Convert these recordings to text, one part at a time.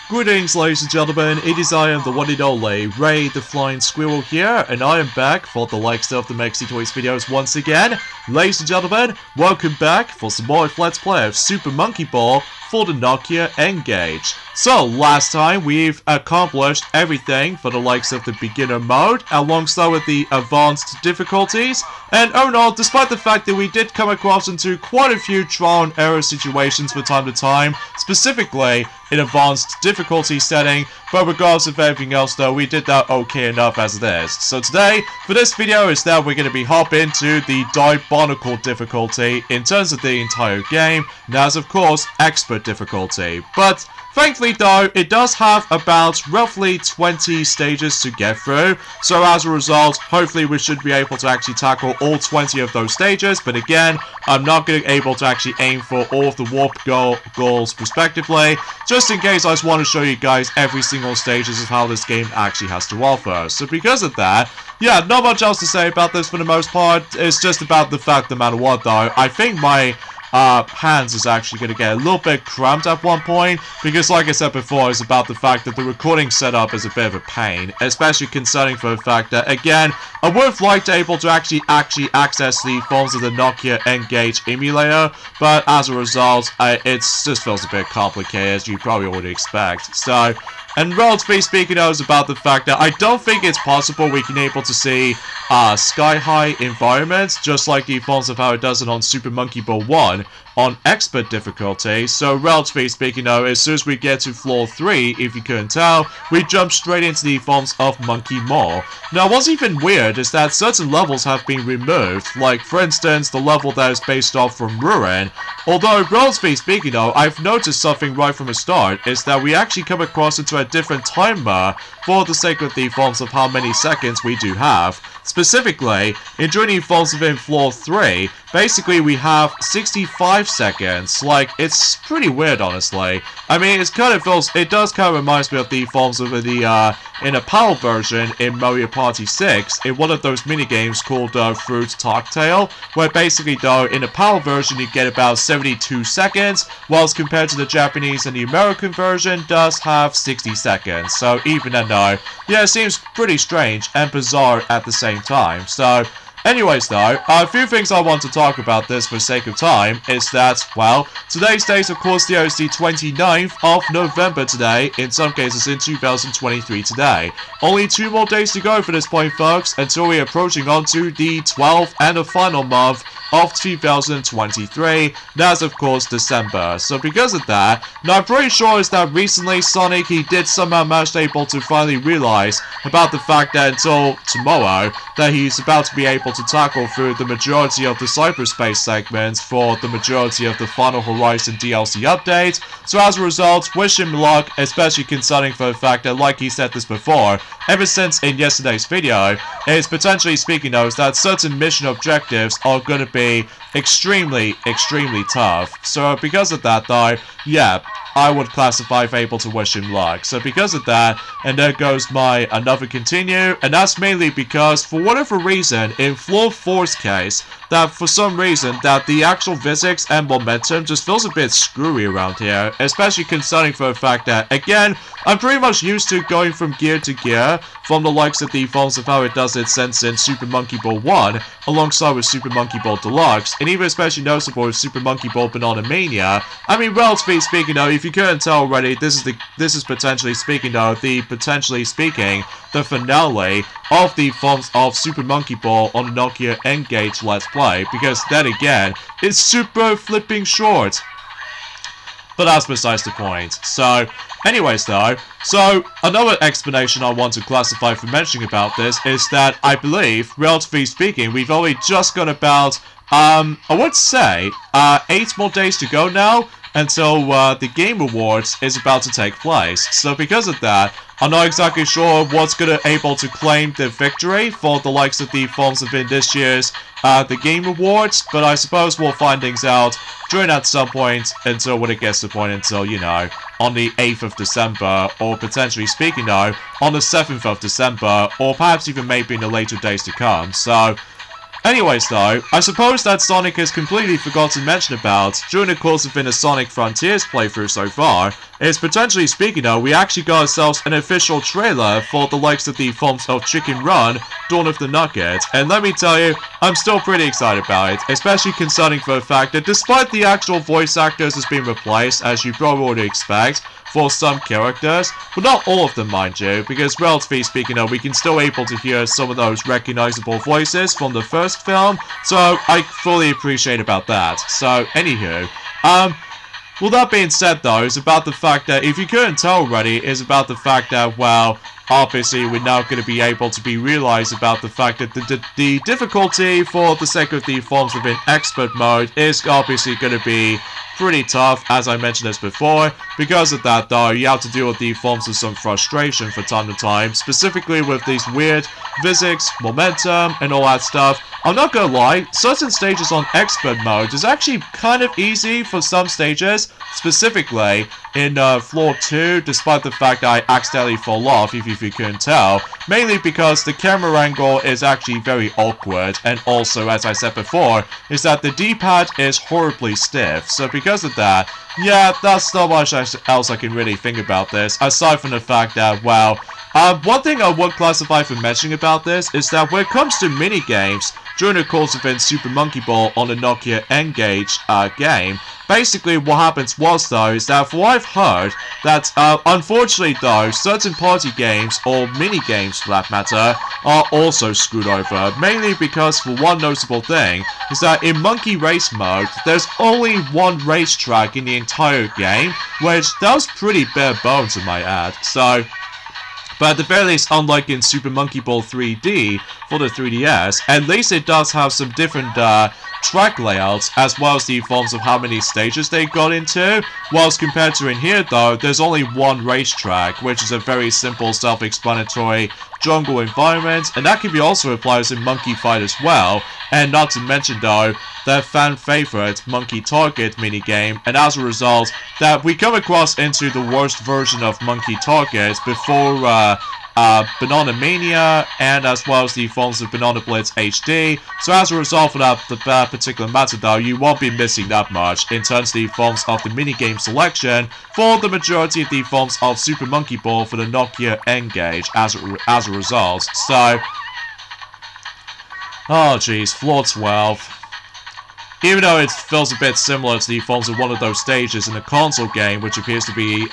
Greetings, ladies and gentlemen, it is I am the one and only Ray the Flying Squirrel here, and I am back for the likes of the Mexi Toys videos once again. Ladies and gentlemen, welcome back for some more Let's Play of Super Monkey Ball for the Nokia N-Gage. So, last time we've accomplished everything for the likes of the beginner mode, alongside with the advanced difficulties, and oh no, despite the fact that we did come across into quite a few trial and error situations from time to time, specifically in advanced difficulty setting, but regardless of everything else though, we did that okay enough as it is. So today, for this video, is that we're going to be hopping into the diabolical difficulty in terms of the entire game, and that's of course expert difficulty. But thankfully though, it does have about roughly 20 stages to get through, so as a result, hopefully we should be able to actually tackle all 20 of those stages, but again, I'm not going to be able to actually aim for all of the warp goals respectively, just in case I just want to show you guys every single stages of how this game actually has to offer. So because of that, yeah, not much else to say about this for the most part. It's just about the fact, no matter what though, I think my hands is actually going to get a little bit cramped at one point, because like I said before, it's about the fact that the recording setup is a bit of a pain, especially concerning for the fact that, again, I would have liked to able to actually access the forms of the Nokia N-Gage emulator, but as a result, it just feels a bit complicated, as you probably already expect. So, and relatively speaking, it was about the fact that I don't think it's possible we can able to see sky-high environments, just like the forms of how it does it on Super Monkey Ball 1 on expert difficulty. So relatively speaking though, as soon as we get to floor 3, if you couldn't tell, we jump straight into the forms of Monkey Mall. Now what's even weird is that certain levels have been removed, like for instance the level that is based off from Ruin. Although relatively speaking though, I've noticed something right from the start, is that we actually come across into a different timer for the sake of the forms of how many seconds we do have. Specifically, in joining forms within floor 3, basically we have 65 seconds. Like, it's pretty weird, honestly. I mean, it does kind of remind me of the forms of the, in a PAL version in Mario Party 6, in one of those minigames called Fruit Cocktail, where basically though, in a PAL version you get about 72 seconds, whilst compared to the Japanese and the American version does have 60 seconds. So even then though, yeah, it seems pretty strange and bizarre at the same time. So, anyways though, a few things I want to talk about this for the sake of time is that, well, today's date of course the 29th of November today, in some cases in 2023 today. Only 2 more days to go for this point folks, until we're approaching onto the 12th and the final month of 2023, that's of course December. So because of that, now I'm pretty sure is that recently Sonic, he did somehow manage able to finally realize about the fact that until tomorrow, that he's about to be able to tackle through the majority of the cyberspace segments for the majority of the Final Horizon DLC update. So as a result, wish him luck, especially concerning for the fact that, like he said this before, ever since in yesterday's video, is potentially speaking though, is that certain mission objectives are going to be extremely tough. So because of that though, yeah, I would classify able to wish him luck. So because of that, and there goes my another continue, and that's mainly because for whatever reason in floor 4's case, that for some reason that the actual physics and momentum just feels a bit screwy around here, especially concerning for the fact that, again, I'm pretty much used to going from gear to gear from the likes of the forms of how it does it since in Super Monkey Ball 1 alongside with Super Monkey Ball Deluxe, and even especially noticeable with Super Monkey Ball Banana Mania. I mean, relatively speaking though, if you couldn't tell already, this is potentially speaking though, the finale of the forms of Super Monkey Ball on the Nokia N-Gage Let's Play, because then again, it's super flipping short. But that's besides the point. So, anyways though, so another explanation I want to classify for mentioning about this is that I believe, relatively speaking, we've only just got about, I would say, 8 more days to go now until the Game Awards is about to take place. So because of that, I'm not exactly sure what's gonna able to claim the victory for the likes of the forms of in this year's the Game Awards, but I suppose we'll find things out during at some point until when it gets to the point until, you know, on the 8th of December, or potentially speaking though, on the 7th of December, or perhaps even maybe in the later days to come. So, Anyways though, I suppose that Sonic has completely forgotten to mention about during the course of a Sonic Frontiers playthrough so far, is potentially speaking though, we actually got ourselves an official trailer for the likes of the forms of Chicken Run, Dawn of the Nugget, and let me tell you, I'm still pretty excited about it, especially concerning for the fact that despite the actual voice actors has been replaced, as you probably would expect, for some characters, but not all of them, mind you, because relatively speaking, we can still able to hear some of those recognizable voices from the first film, so I fully appreciate about that. So, anywho, well, that being said, though, is about the fact that, if you couldn't tell already, is about the fact that, well, obviously we're now going to be able to be realized about the fact that the difficulty for the sake of the forms of an expert mode is obviously going to be pretty tough, as I mentioned this before. Because of that, though, you have to deal with the forms of some frustration from time to time, specifically with these weird physics, momentum, and all that stuff. I'm not gonna lie, certain stages on expert mode is actually kind of easy for some stages, specifically in floor 2, despite the fact that I accidentally fall off, if you couldn't tell, mainly because the camera angle is actually very awkward, and also, as I said before, is that the D-pad is horribly stiff, so because of that, yeah, that's not much else I can really think about this, aside from the fact that, well, one thing I would classify for mentioning about this is that when it comes to mini-games, during the course of Super Monkey Ball on the Nokia N-Gage game, basically what happens was, though, is that for what I've heard, that unfortunately, though, certain party games, or mini-games for that matter, are also screwed over, mainly because, for one notable thing, is that in Monkey Race mode, there's only one racetrack in the entire game, which that was pretty bare bones, I might add, so... But at the very least, unlike in Super Monkey Ball 3D for the 3DS, at least it does have some different track layouts, as well as the forms of how many stages they got into. Whilst compared to in here, though, there's only one racetrack, which is a very simple, self-explanatory jungle environment, and that can be also applied in Monkey Fight as well. And not to mention, though, their fan favorite Monkey Target minigame, and as a result, that we come across into the worst version of Monkey Target before Banana Mania, and as well as the forms of Banana Blitz HD. So as a result of that particular matter, though, you won't be missing that much in terms of the forms of the minigame selection for the majority of the forms of Super Monkey Ball for the Nokia N-Gage as a result. So, oh jeez, floor 12. Even though it feels a bit similar to the forms of one of those stages in a console game, which appears to be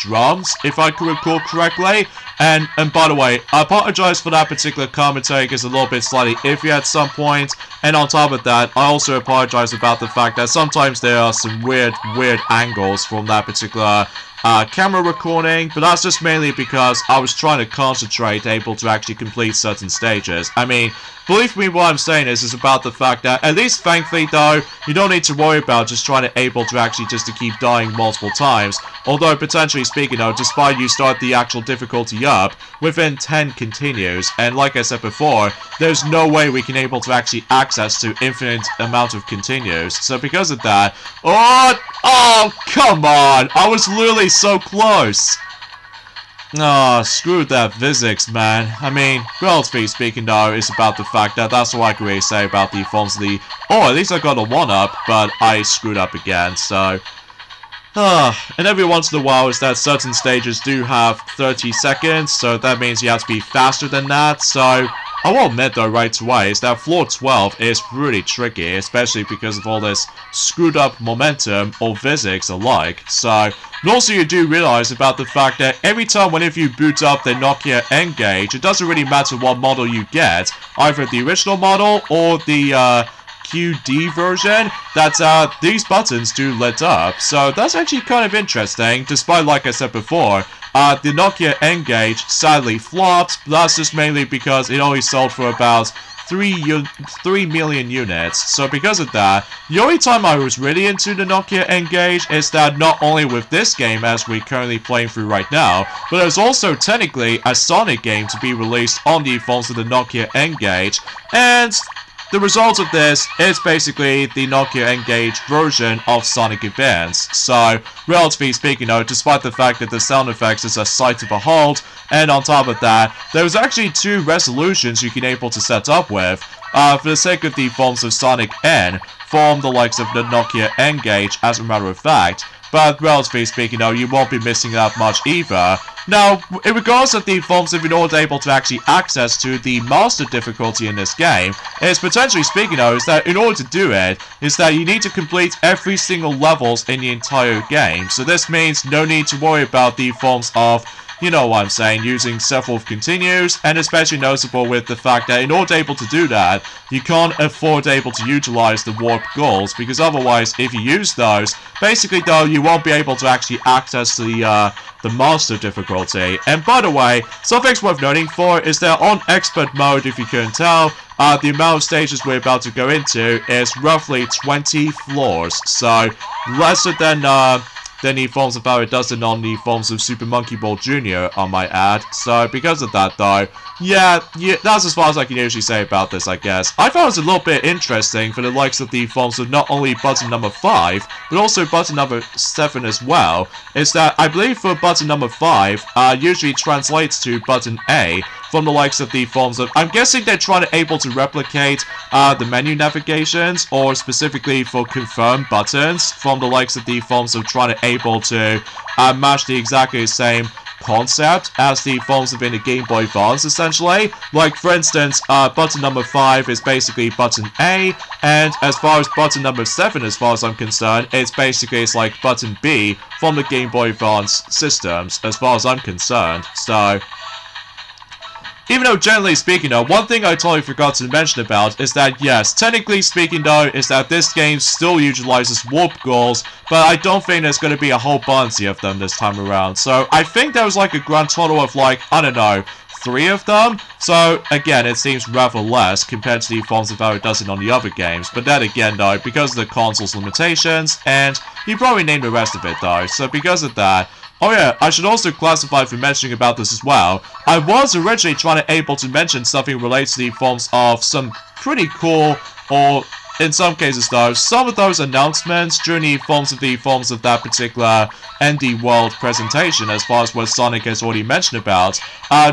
drums, if I could recall correctly. And by the way, I apologize for that particular commentary, because it's a little bit slightly iffy at some point. And on top of that, I also apologize about the fact that sometimes there are some weird angles from that particular camera recording, but that's just mainly because I was trying to concentrate, able to actually complete certain stages. I mean, believe me, what I'm saying is about the fact that, at least thankfully though, you don't need to worry about just trying to able to actually just to keep dying multiple times. Although, potentially speaking though, despite you start the actual difficulty up, within 10 continues, and like I said before, there's no way we can able to actually access to infinite amount of continues. So because of that, oh, come on! I was literally so close! Ah, screw that physics, man. I mean, relatively speaking though, it's about the fact that that's all I can really say about the forms of the... Oh, at least I got a 1-up, but I screwed up again, so... and every once in a while is that certain stages do have 30 seconds, so that means you have to be faster than that, so... I will admit though right away is that floor 12 is really tricky, especially because of all this screwed up momentum or physics alike, so... And also you do realize about the fact that every time whenever you boot up the Nokia N-Gage, it doesn't really matter what model you get, either the original model or the QD version, that these buttons do lit up. So that's actually kind of interesting, despite, like I said before, the Nokia N-Gage sadly flopped, but that's just mainly because it only sold for about 3 million units. So because of that, the only time I was really into the Nokia N-Gage is that not only with this game as we're currently playing through right now, but there's also technically a Sonic game to be released on the phones of the Nokia N-Gage, and the result of this is basically the Nokia N-Gage version of Sonic Advance. So, relatively speaking, despite the fact that the sound effects is a sight to behold, and on top of that, there's actually 2 resolutions you can able to set up with, for the sake of the forms of Sonic N, from the likes of the Nokia N-Gage, as a matter of fact. But relatively speaking, you won't be missing out much either. Now, in regards to the forms of in order able to actually access to the master difficulty in this game, is potentially speaking is that in order to do it, is that you need to complete every single levels in the entire game. So this means no need to worry about the forms of, you know what I'm saying, using several continues, and especially noticeable with the fact that in order able to do that, you can't afford able to utilize the warp goals, because otherwise, if you use those, basically though, you won't be able to actually access the master difficulty. And by the way, something's worth noting for is that on expert mode, if you couldn't tell, the amount of stages we're about to go into is roughly 20 floors, so lesser than the forms of how it does it on the forms of Super Monkey Ball Jr., I might add. So, because of that, though, yeah, that's as far as I can usually say about this, I guess. I found it was a little bit interesting for the likes of the forms of not only button number 5, but also button number 7 as well, is that I believe for button number 5, usually translates to button A, from the likes of the forms of, I'm guessing they're trying to able to replicate the menu navigations, or specifically for confirm buttons, from the likes of the forms of trying to able to match the exactly same concept as the forms of in the Game Boy Advance, essentially. Like, for instance, button number 5 is basically button A, and as far as button number 7, as far as I'm concerned, it's like button B from the Game Boy Advance systems, as far as I'm concerned. So, even though, generally speaking, though, one thing I totally forgot to mention about is that, yes, technically speaking, though, is that this game still utilizes warp goals, but I don't think there's going to be a whole bunch of them this time around. So, I think there was like a grand total of, like, I don't know, 3 of them. So, again, it seems rather less compared to the forms of how it does it on the other games. But then again, though, because of the console's limitations, and you probably named the rest of it, though. So, because of that, oh yeah, I should also classify for mentioning about this as well. I was originally trying to able to mention something related to the forms of some pretty cool, or in some cases though, some of those announcements during the forms of that particular ND World presentation, as far as what Sonic has already mentioned about,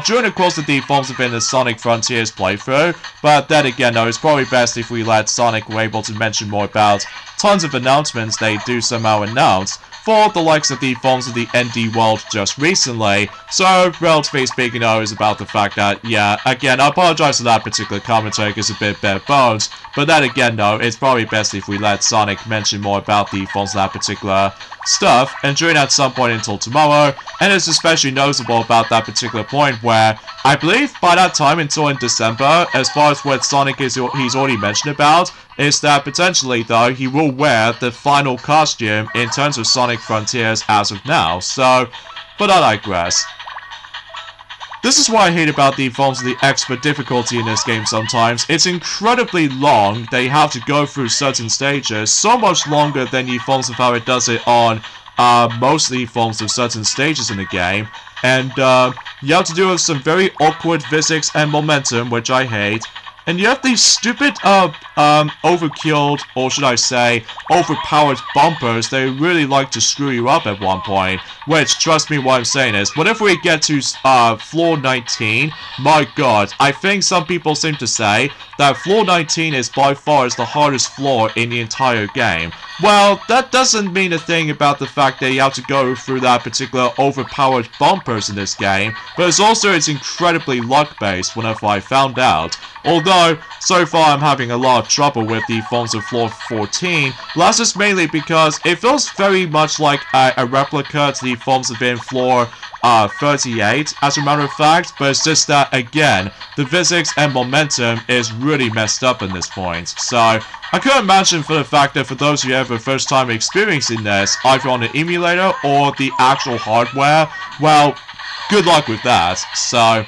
during the course of the forms of in the Sonic Frontiers playthrough. But then again though, it's probably best if we let Sonic be able to mention more about tons of announcements they do somehow announce for the likes of the forms of the ND World just recently. So, relatively speaking, though, is about the fact that, yeah, again, I apologize for that particular commentary, it's a bit bare bones, but then again, though, it's probably best if we let Sonic mention more about the forms of that particular stuff, and during at some point until tomorrow, and it's especially noticeable about that particular point where, I believe by that time until in December, as far as what Sonic he's already mentioned about, is that potentially though, he will wear the final costume in terms of Sonic Frontiers as of now, so, but I digress. This is what I hate about the forms of the expert difficulty in this game sometimes. It's incredibly long. They have to go through certain stages, so much longer than the forms of how it does it on most of the forms of certain stages in the game. And you have to deal with some very awkward physics and momentum, which I hate. And you have these stupid, overkilled, or should I say, overpowered bumpers. They really like to screw you up at one point. Which, trust me what I'm saying is, whenever we get to, floor 19, my god, I think some people seem to say that floor 19 is by far the hardest floor in the entire game. Well, that doesn't mean a thing about the fact that you have to go through that particular overpowered bumpers in this game, but it's incredibly luck-based whenever I found out. Although, so far I'm having a lot of trouble with the forms of floor 14, that's just mainly because it feels very much like a replica to the forms of in floor 38, as a matter of fact, but it's just that, again, the physics and momentum is really messed up in this point. So, I couldn't imagine for the fact that for those of you who have a first time experiencing this, either on the emulator or the actual hardware, well, good luck with that. So,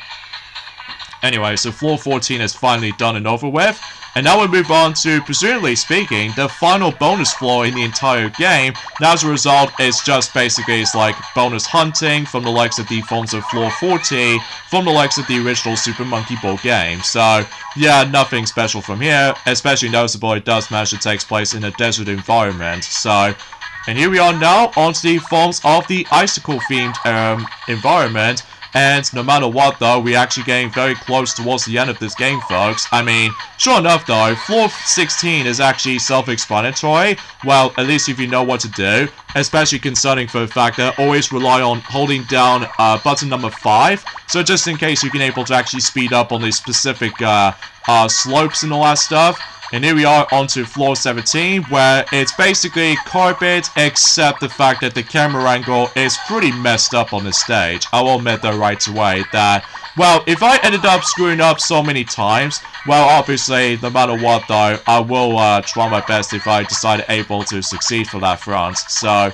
anyway, so floor 14 is finally done and over with. And now we move on to, presumably speaking, the final bonus floor in the entire game. And as a result, it's just basically like bonus hunting from the likes of the forms of floor 40, from the likes of the original Super Monkey Ball game. So, yeah, nothing special from here. Especially noticeable, it does manage to take place in a desert environment. So, and here we are now onto the forms of the icicle-themed environment. And no matter what, though, we're actually getting very close towards the end of this game, folks. I mean, sure enough, though, floor 16 is actually self-explanatory. Well, at least if you know what to do. Especially concerning for the fact that always rely on holding down button number 5. So just in case you can able to actually speed up on these specific slopes and all that stuff. And here we are onto floor 17, where it's basically carpet, except the fact that the camera angle is pretty messed up on this stage. I will admit though right away that, well, if I ended up screwing up so many times, well, obviously, no matter what though, I will try my best if I decide able to succeed for that front. So,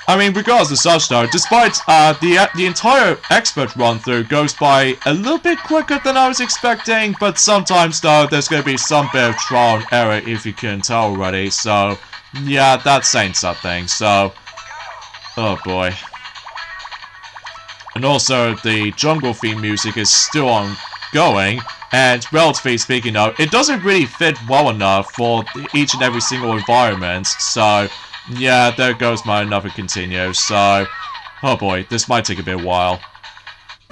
I mean, regardless of such though, despite the entire expert run-through goes by a little bit quicker than I was expecting, but sometimes though, there's going to be some bit of trial and error if you couldn't tell already, so, yeah, that's saying something, so, oh boy. And also, the jungle theme music is still ongoing, and relatively speaking though, it doesn't really fit well enough for each and every single environment, so, yeah, there goes my another continue, so, oh boy, this might take a bit while.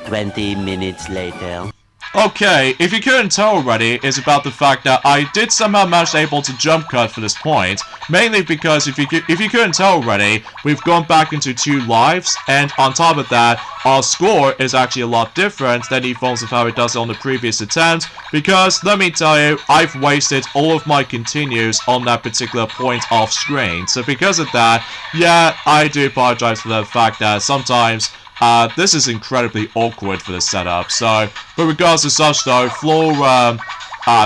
20 minutes later. Okay, if you couldn't tell already, it's about the fact that I did somehow manage able to jump cut for this point, mainly because if you couldn't tell already, we've gone back into 2 lives, and on top of that, our score is actually a lot different than the forms of how it does on the previous attempt, because, let me tell you, I've wasted all of my continues on that particular point off screen, so because of that, yeah, I do apologize for the fact that sometimes this is incredibly awkward for the setup, so, but regardless of such though, floor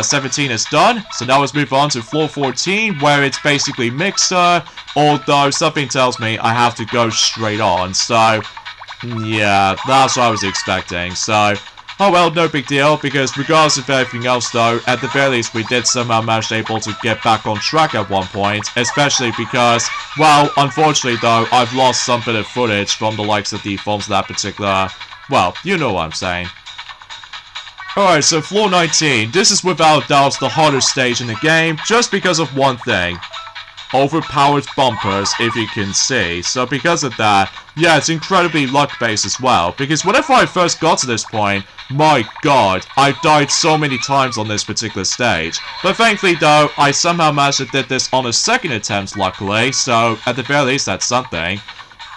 17 is done, so now let's move on to floor 14, where it's basically mixer, although something tells me I have to go straight on, so, yeah, that's what I was expecting, so, oh well, no big deal, because regardless of everything else though, at the very least we did somehow manage able to get back on track at one point, especially because, well, unfortunately though, I've lost some bit of footage from the likes of the forms of that particular, well, you know what I'm saying. Alright, so floor 19, this is without doubt the hardest stage in the game, just because of one thing. Overpowered bumpers, if you can see. So because of that, yeah, it's incredibly luck-based as well. Because whenever I first got to this point, my god, I died so many times on this particular stage. But thankfully though, I somehow managed to do this on a second attempt, luckily. So at the very least, that's something.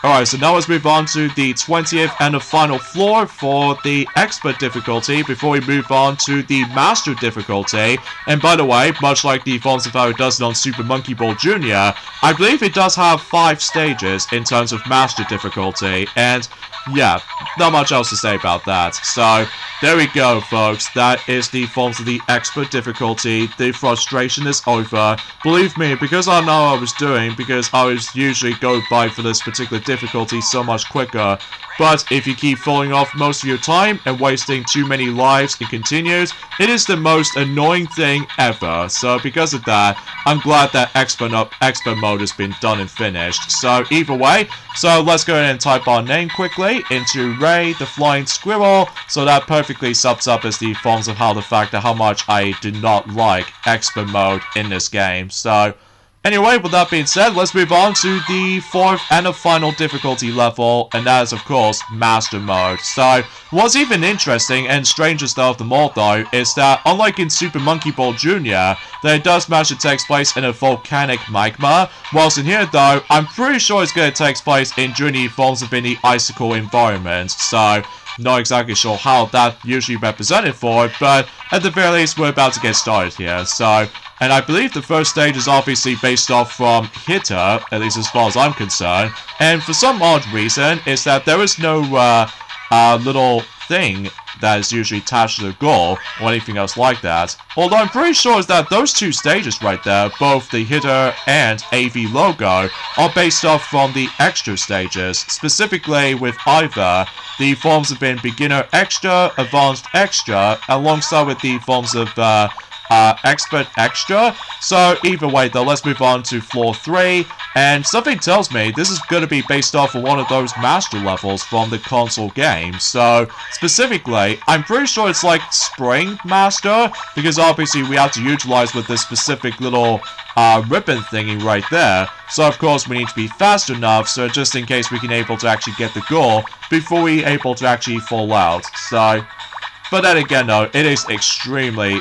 Alright, so now let's move on to the 20th and the final floor for the expert difficulty before we move on to the master difficulty. And by the way, much like the forms of how it does it on Super Monkey Ball Jr., I believe it does have 5 stages in terms of master difficulty, and yeah, not much else to say about that. So, there we go, folks. That is the forms of the expert difficulty. The frustration is over. Believe me, because I know what I was doing, because I was usually go by for this particular difficulty so much quicker. But if you keep falling off most of your time and wasting too many lives and continues, it is the most annoying thing ever. So because of that, I'm glad that expert mode has been done and finished. So either way, so let's go ahead and type our name quickly into Ray the Flying Squirrel. So that perfectly sums up as the forms of how much I do not like expert mode in this game. So anyway, with that being said, let's move on to the 4th and the final difficulty level, and that is, of course, Master Mode. So, what's even interesting and strangest of them all, though, is that, unlike in Super Monkey Ball Jr., that it does manage to take place in a volcanic magma, whilst in here, though, I'm pretty sure it's going to take place during the forms of the icicle environment. So, not exactly sure how that usually represented for, but at the very least, we're about to get started here. So, and I believe the first stage is obviously based off from Hitter, at least as far as I'm concerned. And for some odd reason, is that there is no little thing that is usually attached to the goal or anything else like that. Although I'm pretty sure is that those two stages right there, both the hitter and AV logo, are based off from the extra stages. Specifically with either the forms have been beginner extra, advanced extra, alongside with the forms of expert extra. So either way though, let's move on to floor 3, and something tells me this is going to be based off of one of those master levels from the console game. So specifically, I'm pretty sure it's like Spring Master, because obviously we have to utilize with this specific little ribbon thingy right there. So of course we need to be fast enough, so just in case we can able to actually get the goal before we able to actually fall out. So but then again though, it is extremely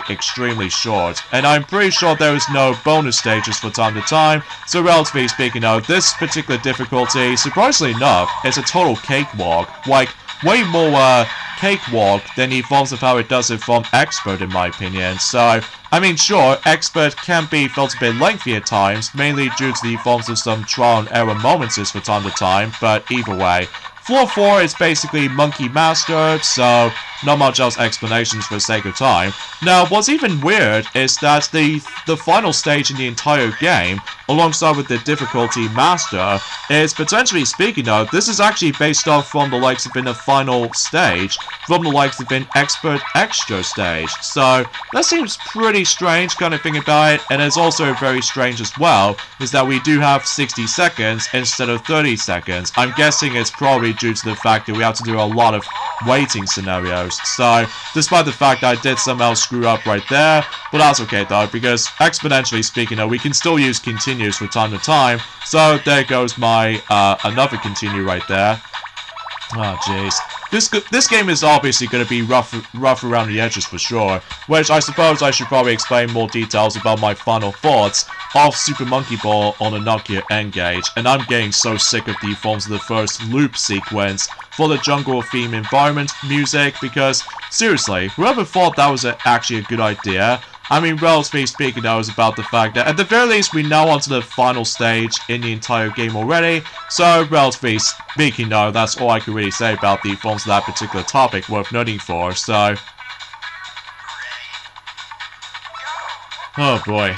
short, and I'm pretty sure there is no bonus stages for time to time, so relatively speaking though, this particular difficulty, surprisingly enough, is a total cakewalk. Like, way more cakewalk than the forms of how it does it from Expert in my opinion. So, I mean sure, Expert can be felt a bit lengthy at times, mainly due to the forms of some trial and error moments for time to time, but either way. Floor 4 is basically Monkey Master, so not much else explanations for the sake of time. Now, what's even weird is that the final stage in the entire game, alongside with the difficulty Master, is potentially speaking though, this is actually based off from the likes of in the final stage, from the likes of in Expert Extra stage. So, that seems pretty strange kind of thing about it, and it's also very strange as well, is that we do have 60 seconds instead of 30 seconds. I'm guessing it's probably due to the fact that we have to do a lot of waiting scenarios. So, despite the fact that I did somehow screw up right there, but that's okay though, because exponentially speaking though, we can still use continues from time to time. So, there goes my, another continue right there. Oh, jeez. This game is obviously going to be rough around the edges for sure, which I suppose I should probably explain more details about my final thoughts of Super Monkey Ball on the Nokia N-Gage, and I'm getting so sick of the forms of the first loop sequence for the jungle theme environment music, because seriously, whoever thought that was actually a good idea? I mean, relatively speaking, that was about the fact that at the very least, we're now onto the final stage in the entire game already. So, relatively speaking, though, that's all I can really say about the forms of that particular topic worth noting for. So, oh boy.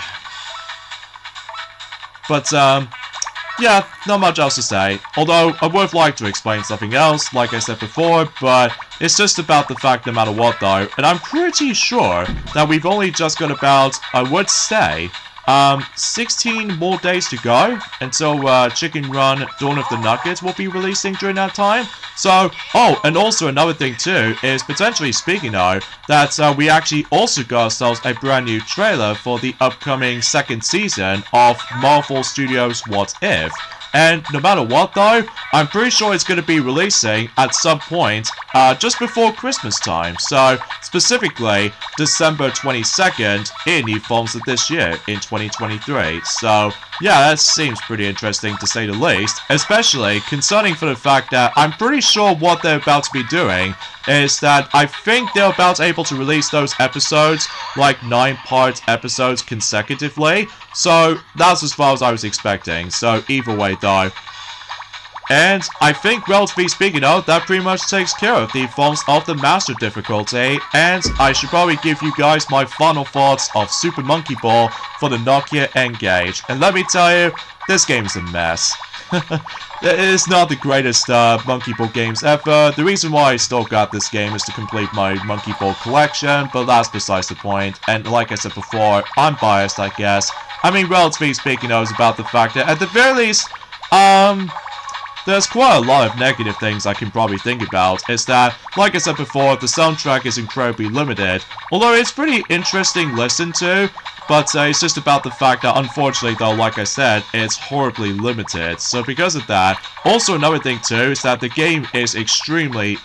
But, yeah, not much else to say. Although, I would like to explain something else, like I said before, but it's just about the fact no matter what though, and I'm pretty sure that we've only just got about, I would say, 16 more days to go until Chicken Run Dawn of the Nuggets will be releasing during that time. So, oh, and also another thing too is potentially speaking though, that we actually also got ourselves a brand new trailer for the upcoming second season of Marvel Studios' What If. And no matter what though, I'm pretty sure it's going to be releasing at some point just before Christmas time. So specifically December 22nd in the forms of this year in 2023. So yeah, that seems pretty interesting to say the least. Especially concerning for the fact that I'm pretty sure what they're about to be doing is that I think they're about able to release those episodes, like 9-part episodes consecutively. So that's as far as I was expecting. So either way though. And I think, relatively speaking though, that pretty much takes care of the forms of the Master difficulty. And I should probably give you guys my final thoughts of Super Monkey Ball for the Nokia N-Gage. And let me tell you, this game is a mess. It is not the greatest Monkey Ball games ever. The reason why I still got this game is to complete my Monkey Ball collection, but that's besides the point. And like I said before, I'm biased, I guess. I mean, relatively speaking, though, it's about the fact that at the very least, there's quite a lot of negative things I can probably think about. Is that, like I said before, the soundtrack is incredibly limited. Although it's pretty interesting to listen to, but it's just about the fact that, unfortunately though, like I said, it's horribly limited. So because of that, also another thing too, is that the game is extremely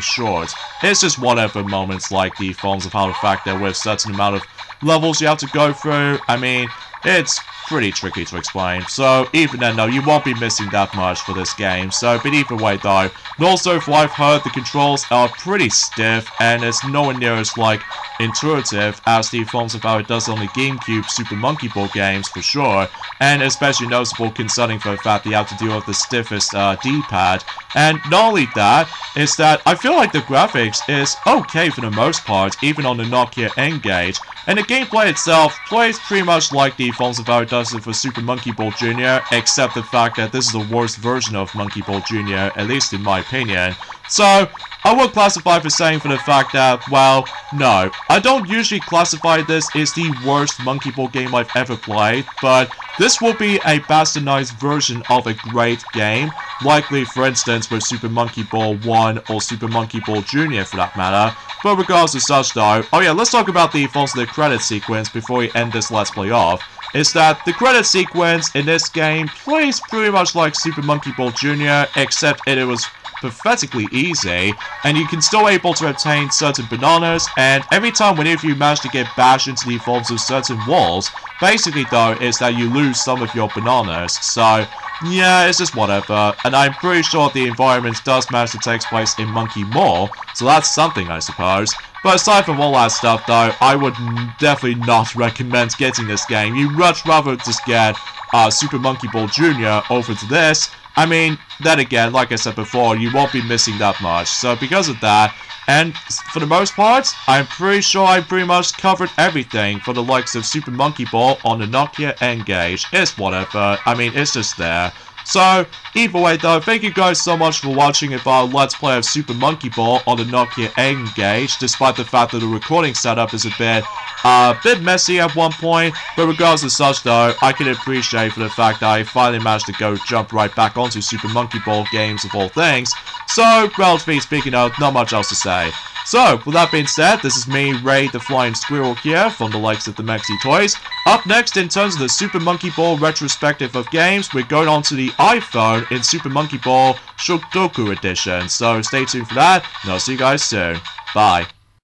short. It's just whatever moments like the forms of how the fact that with certain amount of levels you have to go through, I mean, it's pretty tricky to explain. So even then though, you won't be missing that much for this game. So, but either way though, and also from what I've heard, the controls are pretty stiff, and it's nowhere near as like intuitive as the forms of how it does on the the GameCube Super Monkey Ball games for sure, and especially noticeable concerning for the fact that you have to deal with the stiffest D-pad. And not only that, is that I feel like the graphics is okay for the most part, even on the Nokia N-Gage, and the gameplay itself plays pretty much like the forms of how it does it for Super Monkey Ball Jr., except the fact that this is the worst version of Monkey Ball Jr., at least in my opinion. So, I will classify for saying for the fact that, well, no, I don't usually classify this as the worst Monkey Ball game I've ever played, but this will be a bastardized version of a great game, likely for instance with Super Monkey Ball 1 or Super Monkey Ball Jr. for that matter. But regardless of such though, oh yeah, let's talk about the false the credit sequence before we end this Let's Play off. Is that the credit sequence in this game plays pretty much like Super Monkey Ball Jr., except it was pathetically easy, and you can still able to obtain certain bananas, and every time whenever you manage to get bashed into the forms of certain walls, basically though is that you lose some of your bananas. So yeah, it's just whatever, and I'm pretty sure the environment does manage to take place in Monkey Mall, so that's something I suppose. But aside from all that stuff though, I would definitely not recommend getting this game. You'd much rather just get Super Monkey Ball Jr. over to this. I mean, then again, like I said before, you won't be missing that much. So because of that, and for the most part, I'm pretty sure I pretty much covered everything for the likes of Super Monkey Ball on the Nokia N-Gage. It's whatever, I mean, it's just there. So, either way though, thank you guys so much for watching our Let's Play of Super Monkey Ball on the Nokia N-Gage, despite the fact that the recording setup is a bit messy at one point, but regardless of such though, I can appreciate for the fact that I finally managed to jump right back onto Super Monkey Ball games of all things, so, relatively speaking though, not much else to say. So, with that being said, this is me, Ray the Flying Squirrel here, from the likes of the Mexi Toys. Up next, in terms of the Super Monkey Ball retrospective of games, we're going on to the iPhone in Super Monkey Ball Shotoku Edition, so stay tuned for that, and I'll see you guys soon. Bye.